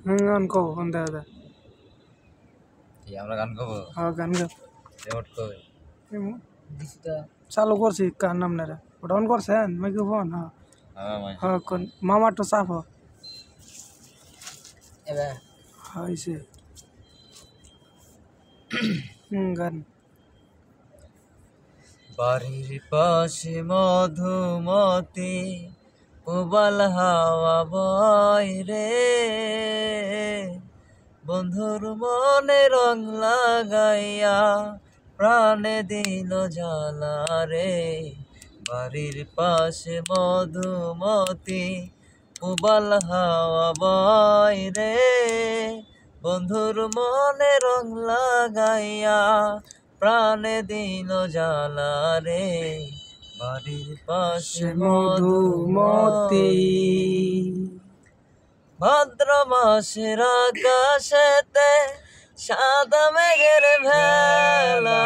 গান কব কোন দেখা আমরা গান গাবো। হ্যাঁ গান গা রেকর্ড কবে? চালু করছি কার নাম না ওটা অন করছেন মাইক্রোফোন হ্যাঁ হ্যাঁ কোন মামাটো চাপ এবার হয়েছে গান বাড়ির পাশে মধুমতি উবাল হাওয়া বয় রে, বন্ধুর মনে রং লাগাইয়া প্রাণে দিল জ্বালা রে। বাড়ির পাশে মধুমতি উবাল হাওয়া বয় রে, বন্ধুর মনে রং লাগাইয়া প্রাণে দিল জ্বালা রে। বাড়ির পাশে মধুমতি ভাদ্র মাসের আকাশেতে সাদা মেঘের ভেলা,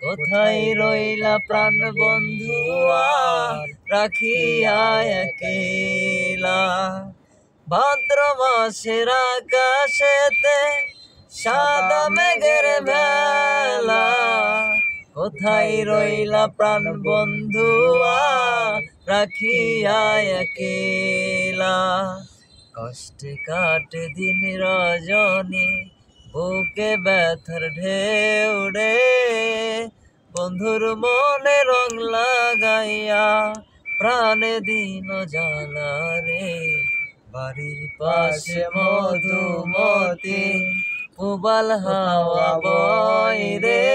কোথায় রইলা প্রাণ বন্ধু আর রাখিয়া একেলা। ভাদ্র মাসের আকাশেতে সাদা মেঘের ভেলা, কোথায় রইলা প্রাণ বন্ধু আর রাখিয়া একেলা। কষ্টে কাটে দিন রজনী বুকে ব্যথার ঢেউ রে, বন্ধুর মনে রং লাগাইয়া প্রাণে দিন জ্বালা রে। বাড়ির পাশে মধুমতি উবাল হাওয়া বয় রে,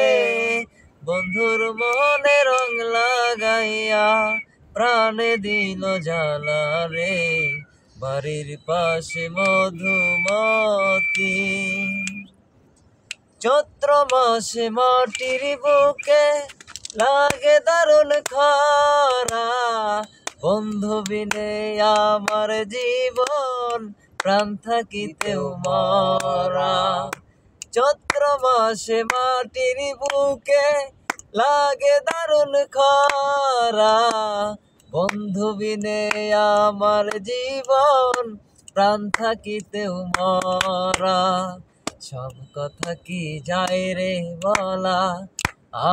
বন্ধুর মনে রং লাগাইয়া প্রাণে দিল জ্বালা রে। বাড়ির পাশে মধুমতি চৈত্র মাসে মাটির বুকে লাগে দারুণ খরা, বন্ধু বিনে আমার জীবন প্রাণ থাকিতেও মরা। চৈত্র মাসে মাটির বুকে লাগে দারুণ খরা, বন্ধু বিনে আমার জীবন প্রাণ থাকিতেও মরা। সব কথা কি যায় রে বলা,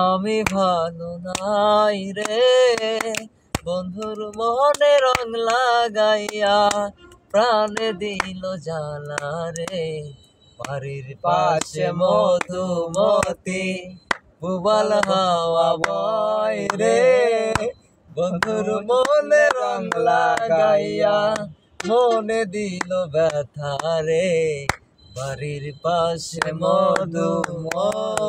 আমি ভালো নাই রে, বন্ধুর মনে রং লাগাইয়া প্রাণে দিল জ্বালা রে। বাড়ির পাশে মধুমতি উবাল হাওয়া বয় রে, বন্ধুর মনে রং লাগাইয়া মনে দিল ব্যথা রে। বাড়ির পাশে মধুমতি।